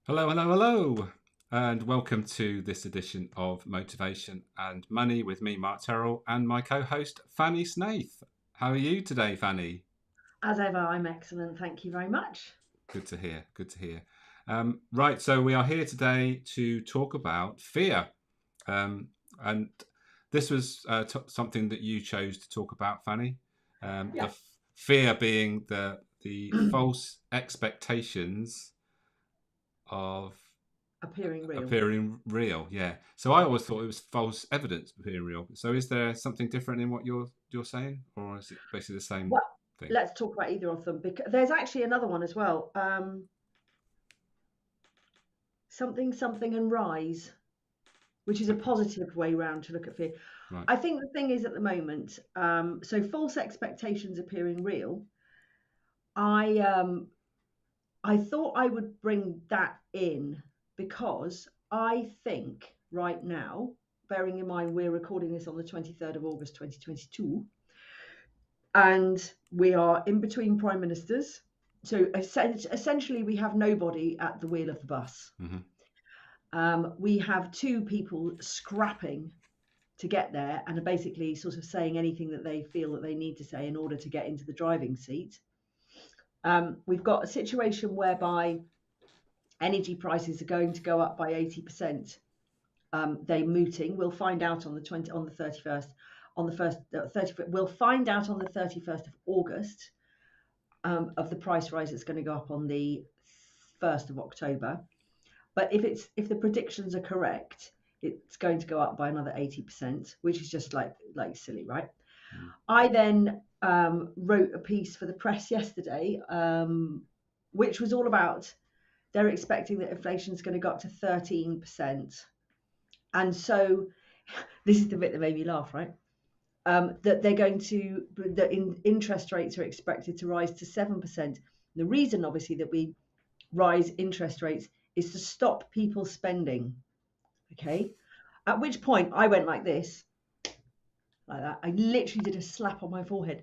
Hello, hello, hello, and welcome to this edition of Motivation and Money with me, Mark Terrell, and my co-host Fanny Snaith. How are you today, Fanny? As ever, I'm excellent. Thank you very much. Good to hear. Good to hear. Right, so we are here today to talk about fear, and this was something that you chose to talk about, Fanny. The Yeah. fear being the false expectations of Appearing real. appearing real. Yeah. So I always thought it was false evidence appearing real. So is there something different in what you're saying, or is it basically the same Well, thing? let's talk about either of them because there's actually another one as well. Something, something, and rise, which is a Okay. positive way round to look at fear. Right. I think the thing is at the moment, so false expectations appearing real. I I thought I would bring that in because I think right now, bearing in mind we're recording this on the 23rd of August 2022, and we are in between prime ministers. So essentially, we have nobody at the wheel of the bus. Hmm. We have two people scrapping to get there and are basically sort of saying anything that they feel that they need to say in order to get into the driving seat. We've got a situation whereby energy prices are going to go up by 80%. They're mooting. We'll find out on the 31st, on the first 30th. We'll find out on the 31st of August of the price rise that's going to go up on the 1st of October. But if the predictions are correct, it's going to go up by another 80%, which is just like silly, right? Mm. I then wrote a piece for the press yesterday, which was all about they're expecting that inflation is going to go up to 13%. And so this is the bit that made me laugh, right? That they're going to that interest rates are expected to rise to 7%. The reason, obviously, that we rise interest rates is to stop people spending. Okay, at which point I went like this, like that. I literally did a slap on my forehead,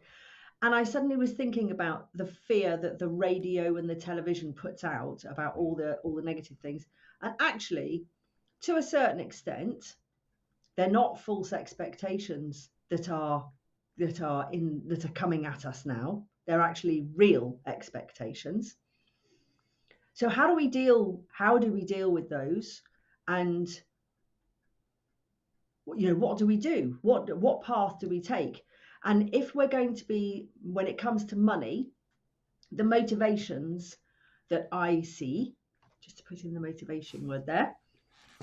and I suddenly was thinking about the fear that the radio and the television puts out about all the negative things, and actually, to a certain extent, they're not false expectations that are coming at us now. They're actually real expectations. So how do we deal with those? And what do we do? What path do we take? And if we're going to be, when it comes to money, the motivations that I see, just to put in the motivation word there,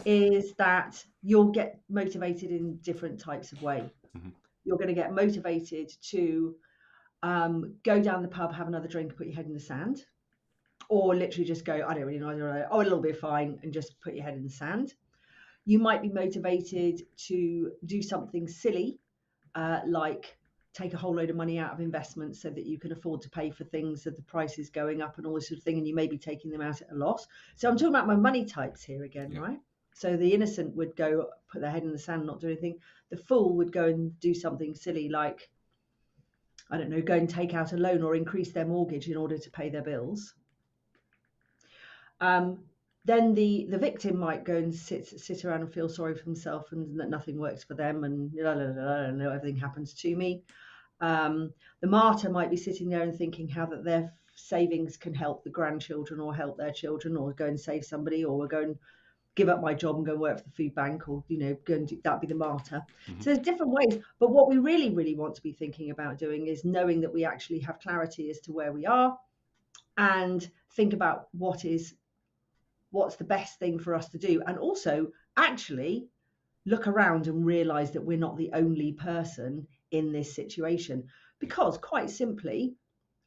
is that you'll get motivated in different types of way. Hmm. You're going to get motivated to go down the pub, have another drink, put your head in the sand, or literally just go, I don't really know, I don't know, oh, it'll be fine, and just put your head in the sand. You might be motivated to do something silly, like take a whole load of money out of investments so that you can afford to pay for things that the price is going up and all this sort of thing, and you may be taking them out at a loss. So I'm talking about my money types here again, Yeah. right? So the innocent would go put their head in the sand, not do anything. The fool would go and do something silly like, I don't know, go and take out a loan or increase their mortgage in order to pay their bills. Um, then the victim might go and sit around and feel sorry for himself and that nothing works for them and everything happens to me. The martyr might be sitting there and thinking how that their savings can help the grandchildren or help their children or go and save somebody or go and give up my job and go and work for the food bank or go and do that, be the martyr. Hmm. So there's different ways, but what we really want to be thinking about doing is knowing that we actually have clarity as to where we are and think about what's the best thing for us to do, and also actually look around and realize that we're not the only person in this situation, because quite simply,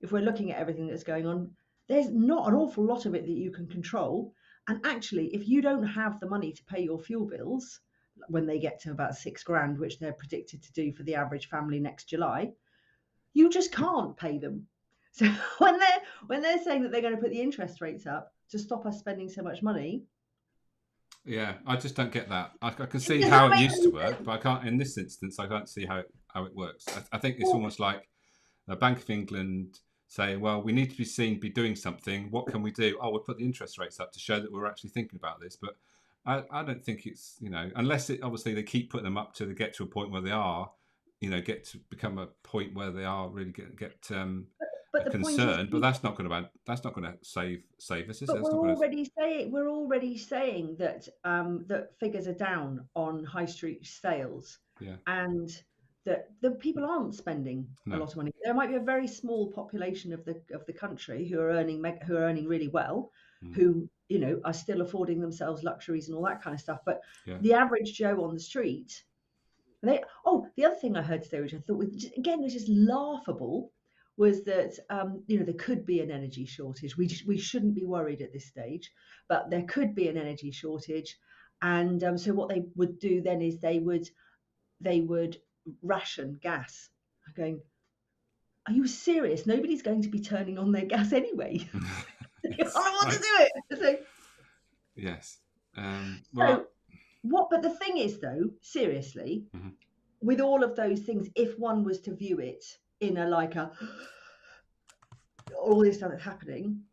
if we're looking at everything that's going on, there's not an awful lot of it that you can control. And actually, if you don't have the money to pay your fuel bills when they get to about 6 grand, which they're predicted to do for the average family next July, you just can't pay them. So when they're saying that they're going to put the interest rates up to stop us spending so much money, Yeah. I just don't get that. I can it see does how not it make used to any work, but sense. I can't. In this instance, I can't see how it works. I think it's Well, almost like the Bank of England saying, well, we need to be seen be doing something. What can we do? Oh, we'll put the interest rates up to show that we're actually thinking about this. But I don't think it's, unless obviously they keep putting them up to get to a point where they are, get to become a point where they are really get but a the point is, concern. But that's not going to save us, is it? but That's not going to. we're already saying that that figures are down on high street sales, Yeah. and that the people aren't spending a No. lot of money. There might be a very small population of the country who are earning really well, who are still affording themselves luxuries and all that kind of stuff. But Yeah. the average Joe on the street, the other thing I heard today, which I thought was just laughable, was that there could be an energy shortage. We shouldn't be worried at this stage, but there could be an energy shortage, and so what they would do then is they would ration gas. I'm going, are you serious? Nobody's going to be turning on their gas anyway. I don't want to do it. So, yes. Well, but the thing is, though, seriously, with all of those things, if one was to view it in all this stuff that's happening,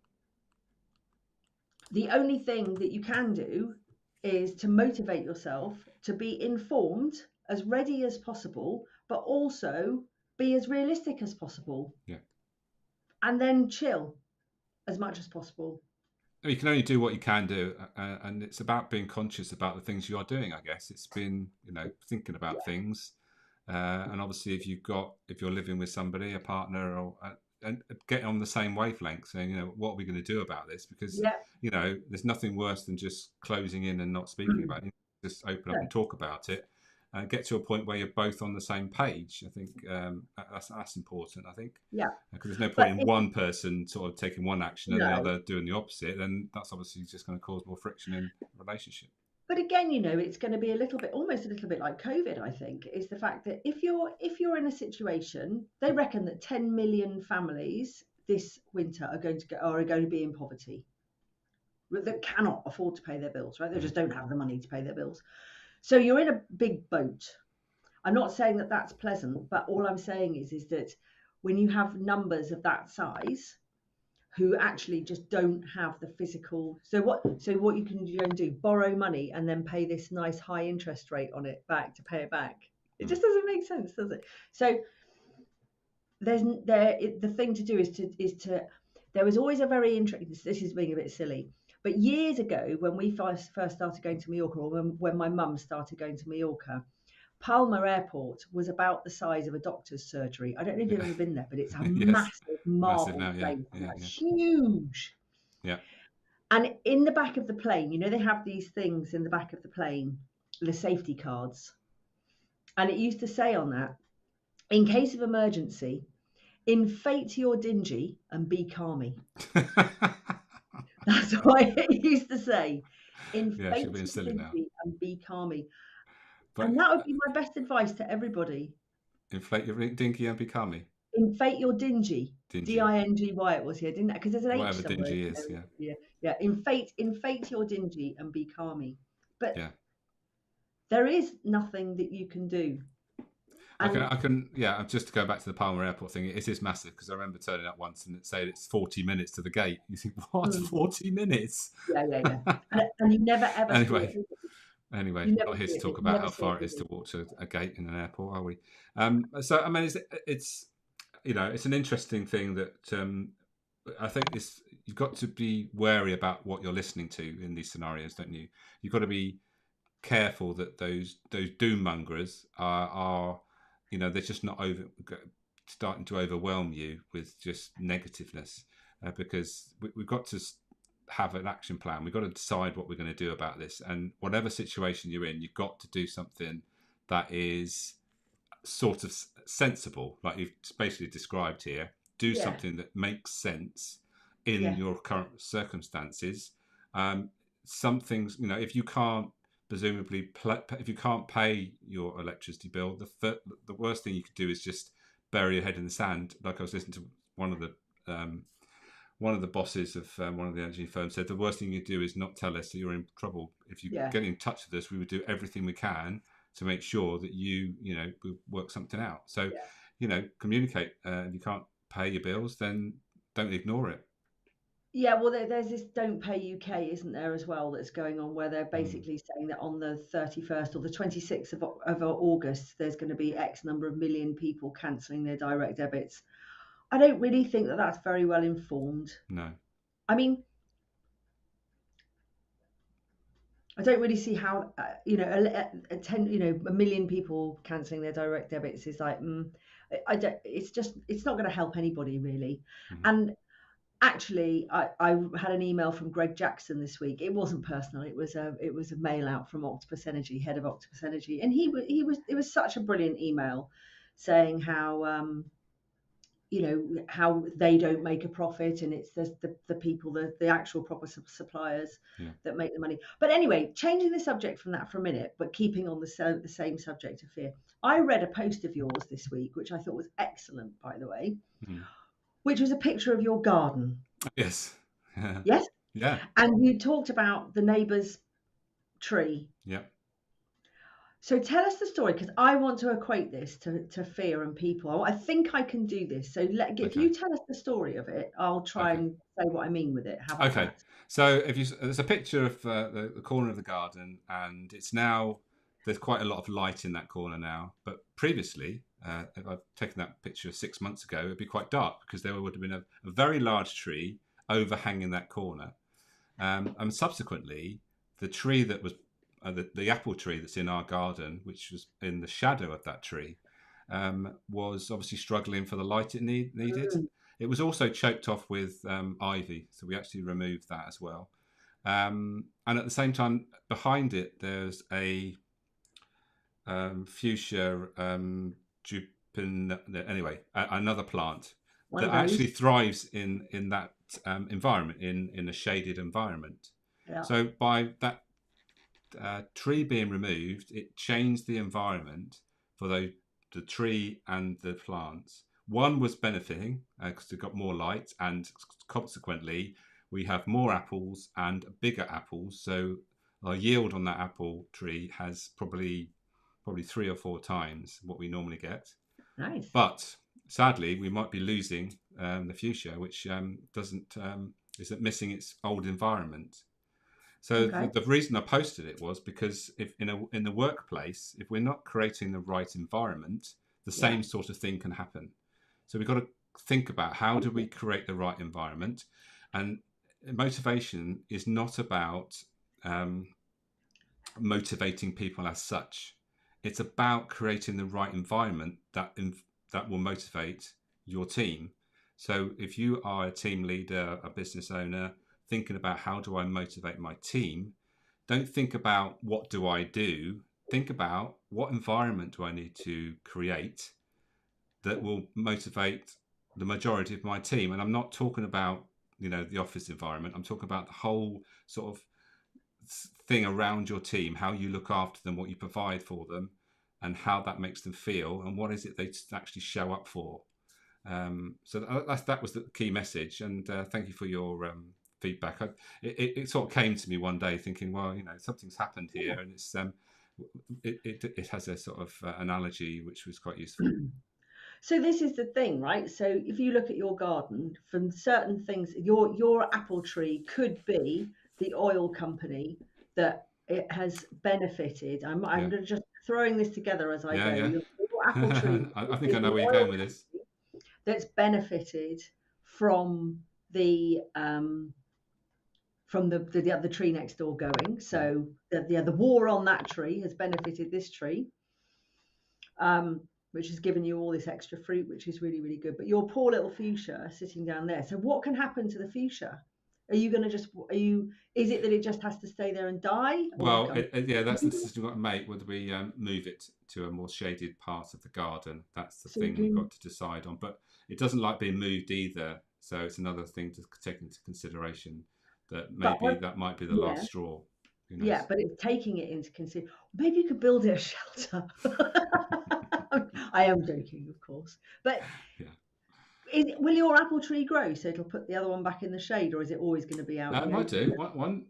the only thing that you can do is to motivate yourself to be informed, as ready as possible, but also be as realistic as possible. Yeah. And then chill as much as possible. You can only do what you can do, and it's about being conscious about the things you are doing. I guess it's been, thinking about things, and obviously if you're living with somebody, a partner, or and getting on the same wavelength, saying, what are we going to do about this? Because there's nothing worse than just closing in and not speaking about it. Just open up and talk about it, and get to a point where you're both on the same page. I think that's important. I think because there's no point in one person sort of taking one action and the other doing the opposite. Then that's obviously just going to cause more friction in the relationship. But again, it's going to be almost a little bit like COVID. I think is the fact that if you're in a situation, they reckon that 10 million families this winter are going to be in poverty, that cannot afford to pay their bills. Right? They just don't have the money to pay their bills. So you're in a big boat. I'm not saying that that's pleasant, but all I'm saying is that when you have numbers of that size who actually just don't have the physical, so what you can do, borrow money and then pay this nice high interest rate on it back to pay it back. It just doesn't make sense, does it? So the thing to do is to there was always a very interesting, this is being a bit silly, but years ago when we first started going to Mallorca, or when my mum started going to Mallorca, Palma Airport was about the size of a doctor's surgery. I don't know if you've ever been there, but it's a massive marble plane. Huge. Yeah. And in the back of the plane, they have these things in the back of the plane, the safety cards. And it used to say on that, in case of emergency, inflate your dingy and be calmy. That's what it used to say. Inflate your dingy and be calmy. But, and that would be my best advice to everybody. Inflate your dingy and be calmy. Inflate your dingy. Dingy it was here, didn't it? Because there's an whatever H somewhere. Dingy is, yeah. Inflate your dingy and be calmy. But there is nothing that you can do. I can. Just to go back to the Palma Airport thing, it is massive, because I remember turning up once and it said it's 40 minutes to the gate. You think, what? 40 minutes? Yeah. and you never ever. Anyway, we're not here to talk about how far it is to walk to a gate in an airport, are we? So I mean, it's it's an interesting thing that I think you've got to be wary about what you're listening to in these scenarios, don't you? You've got to be careful that those doom mongers are they're just not starting to overwhelm you with just negativeness, because we've got to have an action plan. We've got to decide what we're going to do about this, and whatever situation you're in, you've got to do something that is sort of sensible, like you've basically described here. Do something that makes sense in your current circumstances. Some things, if you can't presumably if you can't pay your electricity bill, the worst thing you could do is just bury your head in the sand. Like I was listening to one of the bosses of one of the energy firms said the worst thing you do is not tell us that you're in trouble. If you get in touch with us, we would do everything we can to make sure that you work something out. So communicate. If you can't pay your bills, then don't ignore it. Yeah, well, there's this Don't Pay UK, isn't there, as well, that's going on, where they're Mm, basically saying that on the 31st or the 26th of August, there's going to be X number of million people cancelling their direct debits. I don't really think that that's very well informed. no. I mean, I don't really see how, a million people cancelling their direct debits is like, I don't. It's not going to help anybody really. Mm, And actually, I had an email from Greg Jackson this week. It wasn't personal. It was a mail out from Octopus Energy, head of Octopus Energy, and it was such a brilliant email, saying how how they don't make a profit, and it's the people, the actual proper suppliers yeah. that make the money. But anyway, changing the subject from that for a minute, but keeping on the same subject of fear. I read a post of yours this week, which I thought was excellent, by the way, Mm. which was a picture of your garden. Yes. Yes. Yeah. And you talked about the neighbour's tree. Yeah. So tell us the story, because I want to equate this to fear and people. I think I can do this. So if Okay. you tell us the story of it, I'll try and say what I mean with it. How about Okay. that? So there's a picture of the corner of the garden, and there's quite a lot of light in that corner now. But previously, if I've taken that picture 6 months ago, it'd be quite dark because there would have been a very large tree overhanging that corner. And subsequently, the tree that was the apple tree that's in our garden, which was in the shadow of that tree, was obviously struggling for the light it needed. Mm. It was also choked off with ivy, so we actually removed that as well. And at the same time, behind it, there's a fuchsia anyway, another plant One that of those. actually thrives in that environment, in a shaded environment. Yeah. So by that tree being removed, it changed the environment for the tree and the plants. One was benefiting because it got more light, and consequently, we have more apples and bigger apples. So our yield on that apple tree has probably 3 or 4 times what we normally get. Nice. But sadly, we might be losing the fuchsia, which isn't missing its old environment. So Okay. the reason I posted it was because if in the workplace, if we're not creating the right environment, the Yeah. same sort of thing can happen. So we've got to think about how do we create the right environment, and motivation is not about motivating people as such. It's about creating the right environment that will motivate your team. So if you are a team leader, a business owner, thinking about how do I motivate my team, don't think about what do I do. Think about what environment do I need to create that will motivate the majority of my team. And I'm not talking about the office environment. I'm talking about the whole sort of thing around your team, how you look after them, what you provide for them, and how that makes them feel, and what is it they actually show up for. So that was the key message. And thank you for your feedback. It sort of came to me one day thinking, well, something's happened here, and it has a sort of analogy which was quite useful. So this is the thing, right? So if you look at your garden, from certain things, your apple tree could be the oil company that it has benefited. I'm Yeah, just throwing this together as I yeah, go. yeah. Your apple tree I think is I know the where you're oil going with this. that's benefited from the tree next door going. So the war on that tree has benefited this tree, which has given you all this extra fruit, which is really, really good. But your poor little fuchsia sitting down there. So what can happen to the fuchsia? Are you going to is it that it just has to stay there and die? Well, yeah, that's the decision we've got to make. Whether we move it to a more shaded part of the garden, that's the So thing we've got to decide on. But it doesn't like being moved either, so it's another thing to take into consideration. That maybe that might be the last straw. Who knows? Yeah, but it's taking it into consideration. Maybe you could build it a shelter. I am joking, of course. But Yeah. will your apple tree grow so it'll put the other one back in the shade, or is it always going to be out? It might do.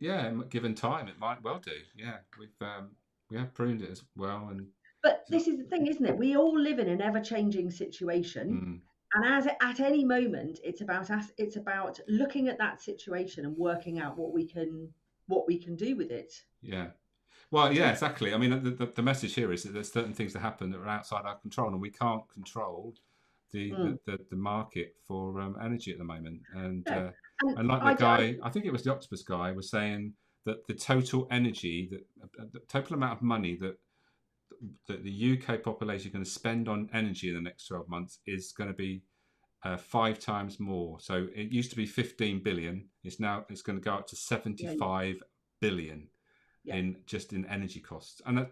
Yeah, given time, it might well do. Yeah, we have pruned it as well, and But this is the thing, isn't it? We all live in an ever-changing situation. mm, And as at any moment, it's about us. It's about looking at that situation and working out what we can do with it. Yeah. Well, yeah, exactly. I mean, the message here is that there's certain things that happen that are outside our control, and we can't control Mm. the market for energy at the moment. No, and And like the I guy, I think it was the octopus guy, was saying that the total energy, the total amount of money that the UK population is going to spend on energy in the next 12 months is going to be 5 times more. So it used to be 15 billion. It's going to go up to 75 billion yeah. in energy costs. And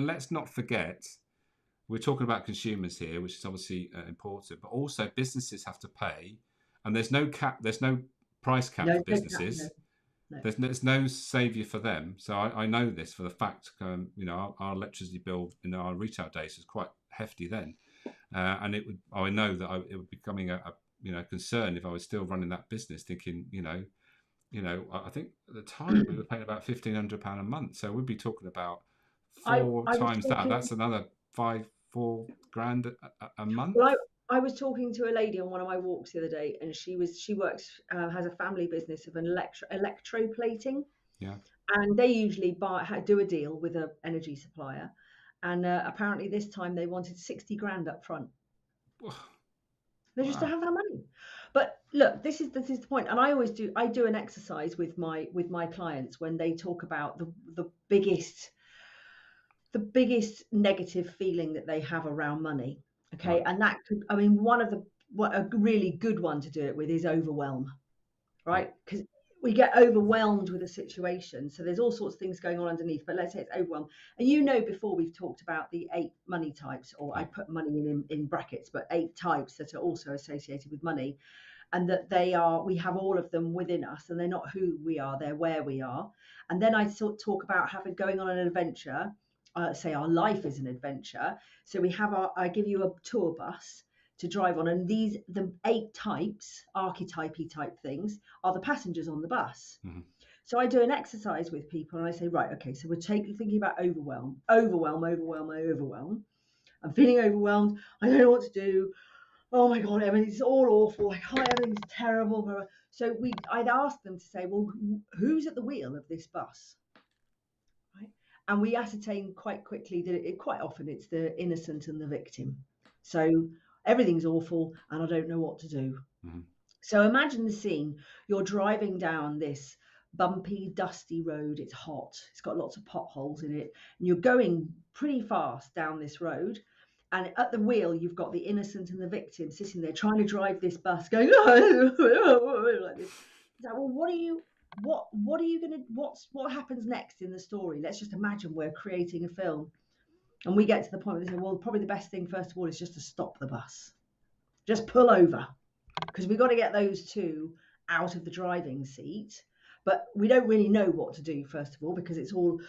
let's not forget, we're talking about consumers here, which is obviously important, but also businesses have to pay, and there's no price cap for businesses. No. There's no saviour for them. So I know this for the fact. Our electricity bill in our retail days was quite hefty then, and I know that it would be becoming a concern if I was still running that business, thinking I think at the time we were paying about £1,500 a month, so we'd be talking about four I was times that. talking, That's another 4 grand a month. well, I was talking to a lady on one of my walks the other day, and she works has a family business of an electroplating. Yeah. And they usually do a deal with an energy supplier, and apparently this time they wanted 60 grand up front. They just don't have that money. But look, this is the point, and I do an exercise with my clients when they talk about the biggest negative feeling that they have around money. Okay, Right. and that could, a really good one to do it with is overwhelm, right? Because we get overwhelmed with a situation. So there's all sorts of things going on underneath, but let's say it's overwhelm. And before we've talked about the 8 money types, or I put money in brackets, but 8 types that are also associated with money, and that we have all of them within us, and they're not who we are, they're where we are. And then I talk about going on an adventure. Say our life is an adventure. So I give you a tour bus to drive on, and the 8 types, archetypey type things, are the passengers on the bus. Mm-hmm. So I do an exercise with people, and I say, right, okay, so we're thinking about overwhelm. I'm feeling overwhelmed. I don't know what to do. Oh my God, everything's all awful. Everything's terrible. So I'd ask them to say, well, who's at the wheel of this bus? Right? And we ascertain quite quickly that quite often it's the innocent and the victim. So everything's awful and I don't know what to do. Mm-hmm. So imagine the scene. You're driving down this bumpy, dusty road. It's hot. It's got lots of potholes in it. And you're going pretty fast down this road. And at the wheel, you've got the innocent and the victim sitting there trying to drive this bus, going like this. Like, well, what are you going to, what happens next in the story? Let's just imagine we're creating a film. And we get to the point where they say, well, probably the best thing, first of all, is just to stop the bus. Just pull over. Because we've got to get those 2 out of the driving seat. But we don't really know what to do, first of all, because it's all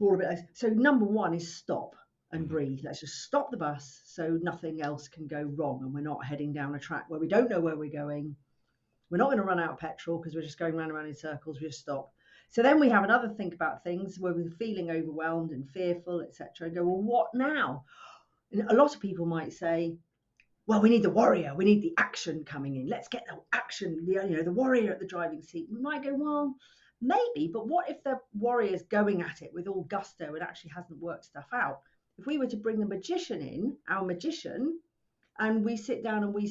a bit. So number 1 is stop and breathe. Let's just stop the bus so nothing else can go wrong, and we're not heading down a track where we don't know where we're going. We're not going to run out of petrol because we're just going round and round in circles. We just stop. So then we have another think about things where we're feeling overwhelmed and fearful, etc. And go, well, what now? And a lot of people might say, well, we need the warrior. We need the action coming in. Let's get the action, the warrior at the driving seat. We might go, well, maybe, but what if the warrior's going at it with all gusto and actually hasn't worked stuff out? If we were to bring the magician in, our magician, and we sit down and we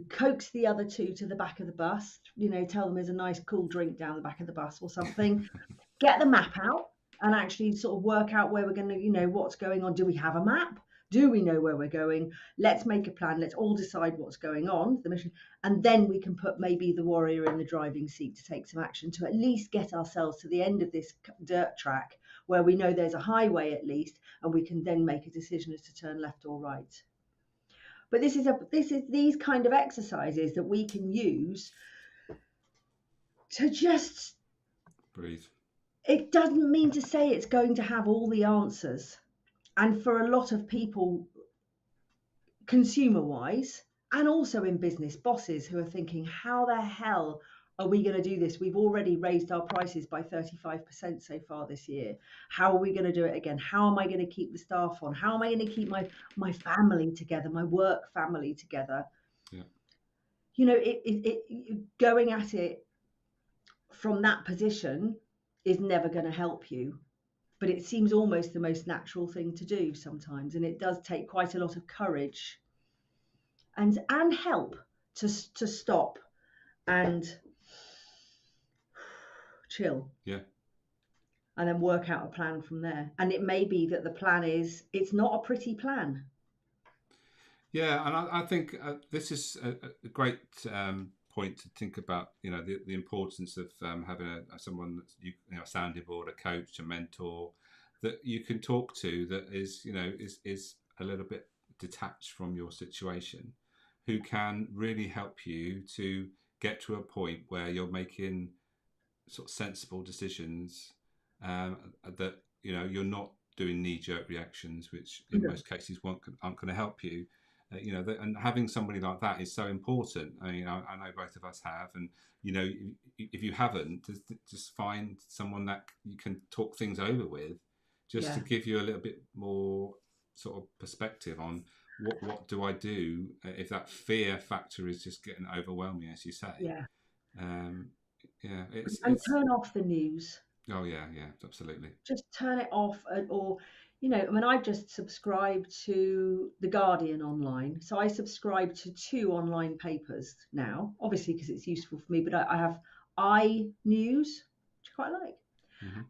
coax the other 2 to the back of the bus, tell them there's a nice cool drink down the back of the bus or something, get the map out and actually sort of work out where we're going to, what's going on. Do we have a map? Do we know where we're going? Let's make a plan. Let's all decide what's going on, the mission. And then we can put maybe the warrior in the driving seat to take some action to at least get ourselves to the end of this dirt track where we know there's a highway at least, and we can then make a decision as to turn left or right. But this is these kind of exercises that we can use to just breathe. It doesn't mean to say it's going to have all the answers. And for a lot of people, consumer-wise, and also in business, bosses who are thinking, how the hell are we going to do this? We've already raised our prices by 35% so far this year. How are we going to do it again? How am I going to keep the staff on? How am I going to keep my family together, my work family together? going at it from that position is never going to help you, but it seems almost the most natural thing to do sometimes, and it does take quite a lot of courage and help to stop and chill. Yeah. And then work out a plan from there. And it may be that the plan it's not a pretty plan. Yeah, and I think this is a great point to think about. The importance of having someone that's a sounding board, a coach, a mentor that you can talk to that is is a little bit detached from your situation, who can really help you to get to a point where you're making sort of sensible decisions, that you're not doing knee-jerk reactions, which in most cases aren't going to help you. And having somebody like that is so important. I know both of us have, and if you haven't, just find someone that you can talk things over with, just to give you a little bit more sort of perspective on what do I do if that fear factor is just getting overwhelming, as you say. And turn off the news. Oh yeah, absolutely. Just turn it off, or I've just subscribed to The Guardian online. So I subscribe to 2 online papers now, obviously because it's useful for me, but I have iNews, which I quite like,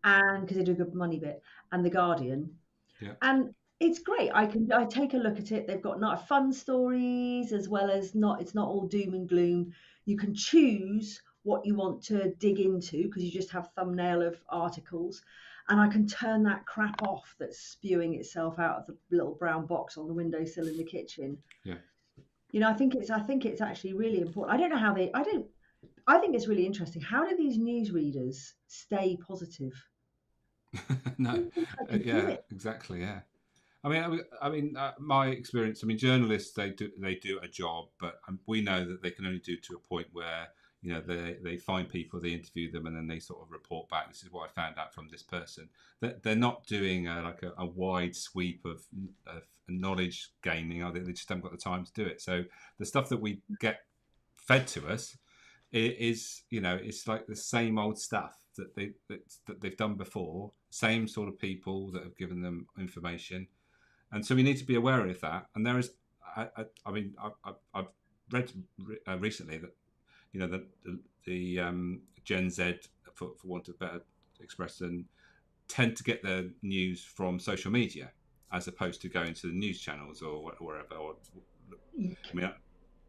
and because they do a good money bit, and The Guardian. Yeah. And it's great. I take a look at it. They've got not fun stories as well as it's not all doom and gloom. You can choose what you want to dig into because you just have thumbnail of articles, and I can turn that crap off that's spewing itself out of the little brown box on the windowsill in the kitchen. I think it's actually really important. I don't know how I think it's really interesting. How do these newsreaders stay positive? No, exactly. Yeah. I mean, my experience. Journalists they do a job, but we know that they can only do to a point where they find people, they interview them, and then they sort of report back. This is what I found out from this person. That they're not doing a wide sweep of knowledge gaining. They just haven't got the time to do it. So the stuff that we get fed to us is it's like the same old stuff that they've done before. Same sort of people that have given them information. And so we need to be aware of that. And there is, I've read recently that the Gen Z, for want of a better expression, tend to get their news from social media as opposed to going to the news channels or wherever.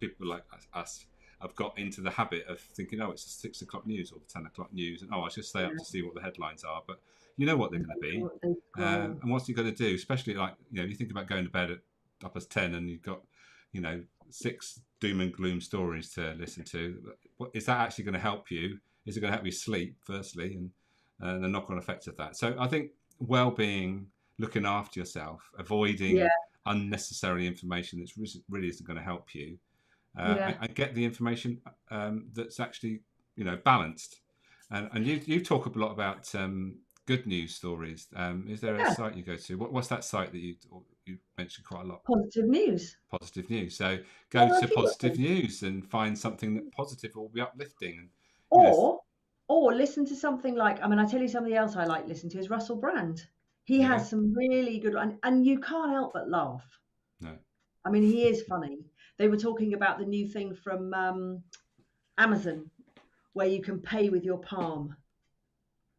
People like us have got into the habit of thinking, it's the 6 o'clock news or the 10 o'clock news, and I should stay up to see what the headlines are. But you know what they're going to be, and what's you going to do? Especially you think about going to bed at 10 and you've got 6 doom and gloom stories to listen to. Is that actually going to help you? Is it going to help you sleep, firstly, and the knock-on effects of that? So I think well-being, looking after yourself, avoiding unnecessary information that really isn't going to help you, and get the information that's actually balanced. And you talk a lot about good news stories. Is there a site you go to? What's that site that you mentioned quite a lot? Positive News. So go to Positive News and find something that positive will be uplifting. Or listen to something like, I tell you something else I like listening to is Russell Brand. He has some really good, and you can't help but laugh. No. He is funny. They were talking about the new thing from Amazon where you can pay with your palm.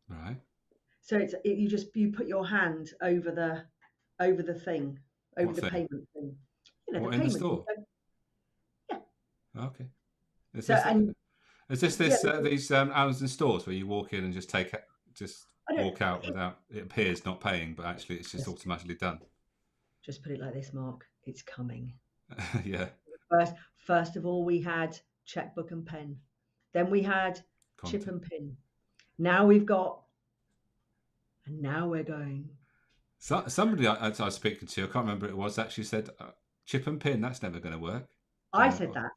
Right. So you put your hand over the thing, over the payment thing. The payment in the store? Thing. Yeah. Okay. Is this these Amazon stores where you walk in and just walk out without, it appears not paying, but actually it's just automatically done? Just put it like this, Mark. It's coming. Yeah. First of all, we had checkbook and pen. Then we had chip and pin. Now we've got, and now we're going. So, somebody I was speaking to, I can't remember who it was, actually said, chip and pin, that's never going to work. I said that.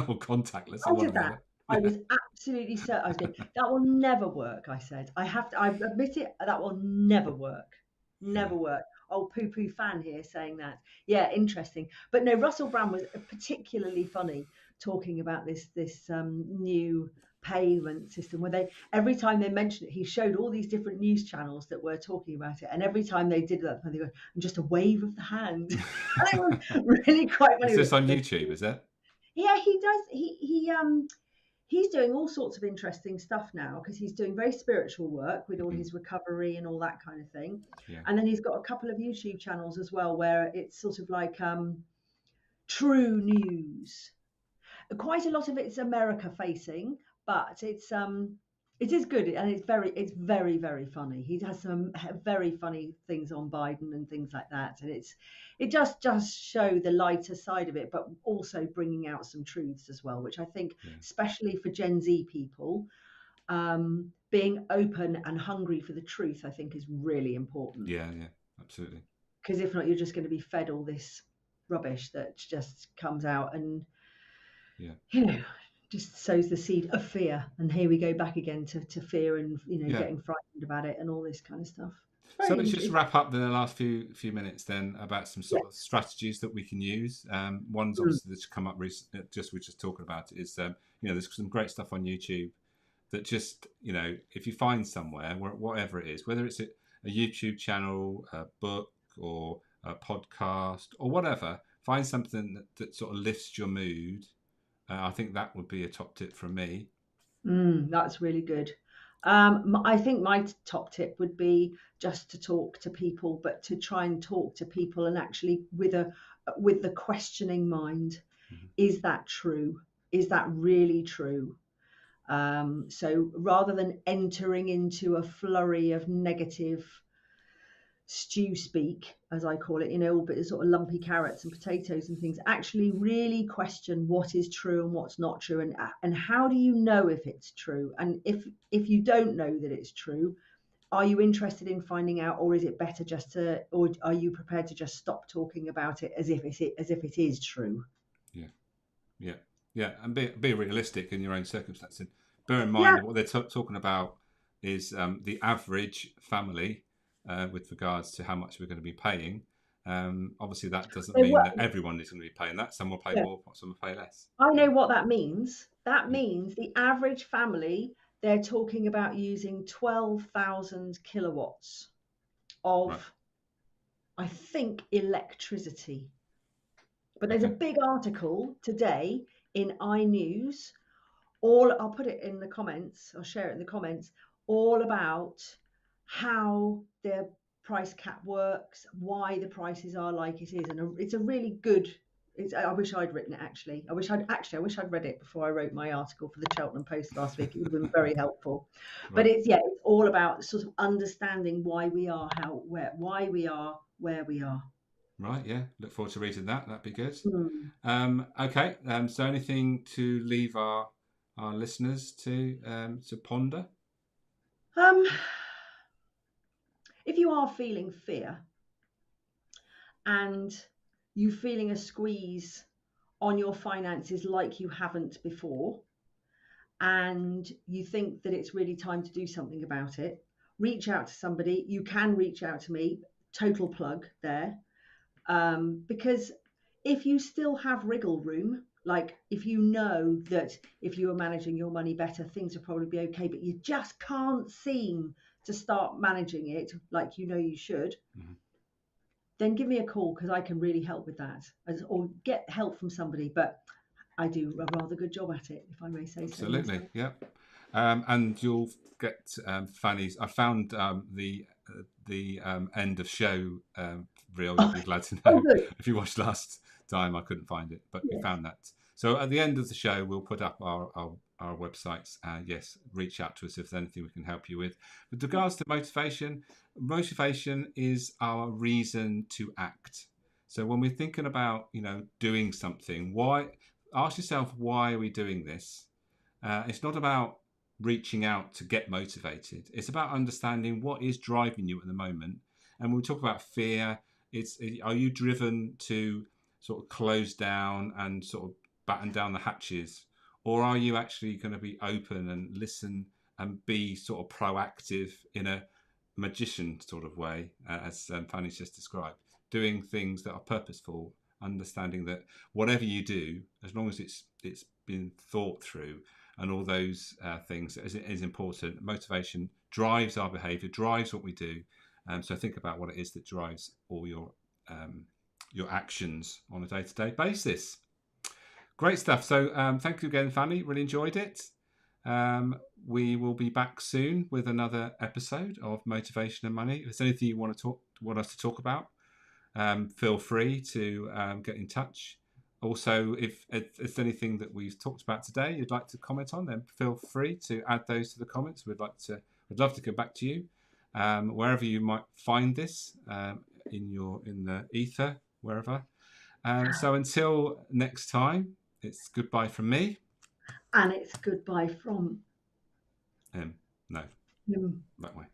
Or contactless. I did that. I was absolutely certain. I said, that will never work, I said. I admit it, that will never work. Never work. Old poo-poo fan here saying that. Yeah, interesting. But no, Russell Brand was particularly funny talking about this new payment system where they, every time they mentioned it, he showed all these different news channels that were talking about it, and every time they did that, they go, and just a wave of the hand. And it was really quite funny. Is this on YouTube, is it? Yeah, he does. He's doing all sorts of interesting stuff now because he's doing very spiritual work with all his recovery and all that kind of thing. Yeah. And then he's got a couple of YouTube channels as well where it's sort of like true news. Quite a lot of it's America facing, but it is good, and it's very, very funny. He has some very funny things on Biden and things like that, and it just show the lighter side of it, but also bringing out some truths as well, which I think, especially for Gen Z people, being open and hungry for the truth, I think is really important. Yeah, absolutely. Because if not, you're just going to be fed all this rubbish that just comes out and just sows the seed of fear, and here we go back again to fear and getting frightened about it and all this kind of stuff. So let's just wrap up the last few minutes then about some sort of strategies that we can use. One's obviously that's come up recently, we're just talking about it, is there's some great stuff on YouTube that just if you find somewhere, whatever it is, whether it's a YouTube channel, a book, or a podcast, or whatever, find something that sort of lifts your mood. I think that would be a top tip from me. That's really good. I think my top tip would be just to talk to people, but to try and talk to people and actually with the questioning mind. Is that true? Is that really true? So rather than entering into a flurry of negative stew speak, as I call it, all but sort of lumpy carrots and potatoes and things, actually really question what is true and what's not true, and how do you know if it's true? And if you don't know that it's true, are you interested in finding out, or is it better or are you prepared to just stop talking about it as if it is true? Yeah, and be realistic in your own circumstances. And bear in mind that what they're talking about is the average family. With regards to how much we're going to be paying. Obviously, that doesn't mean that everyone is going to be paying that. Some will pay more, some will pay less. I know what that means. That means the average family, they're talking about using 12,000 kilowatts of, I think, electricity. But there's a big article today in iNews. I'll put it in the comments. I'll share it in the comments. All about how their price cap works, why the prices are like it is, and it's a really good. I wish I'd written it actually. I wish I'd read it before I wrote my article for the Cheltenham Post last week. It would have been very helpful. But it's all about sort of understanding why we are why we are where we are. Right. Yeah. Look forward to reading that. That'd be good. Okay. So anything to leave our listeners to ponder? If you are feeling fear and you feeling a squeeze on your finances like you haven't before, and you think that it's really time to do something about it, reach out to somebody. You can reach out to me, total plug there, because if you still have wriggle room, like if you know that if you are managing your money better, things will probably be okay, but you just can't seem to start managing it like you should, then give me a call, because I can really help with that, or get help from somebody. But I do a rather good job at it, if I may say so. Absolutely, yeah. And you'll get Fanny's. I found the end of show reel. You'll be glad to know. If you watched last time, I couldn't find it, but we found that. So at the end of the show, we'll put up our websites. Yes, reach out to us if there's anything we can help you with. With regards to motivation is our reason to act. So when we're thinking about doing something, ask yourself, why are we doing this? It's not about reaching out to get motivated. It's about understanding what is driving you at the moment. And when we talk about fear, are you driven to sort of close down and sort of batten down the hatches, or are you actually going to be open and listen and be sort of proactive in a magician sort of way, as Fanny's just described, doing things that are purposeful understanding that whatever you do, as long as it's been thought through, and all those things is important. Motivation drives our behaviour, drives what we do. So think about what it is that drives all your actions on a day-to-day basis. Great stuff. So thank you again, Fanny. Really enjoyed it. We will be back soon with another episode of Motivation and Money. If there's anything you want us to talk about, feel free to get in touch. Also, if there's anything that we've talked about today you'd like to comment on, then feel free to add those to the comments. We'd love to get back to you wherever you might find this in the ether, wherever. So until next time, it's goodbye from me. And it's goodbye from No, that way.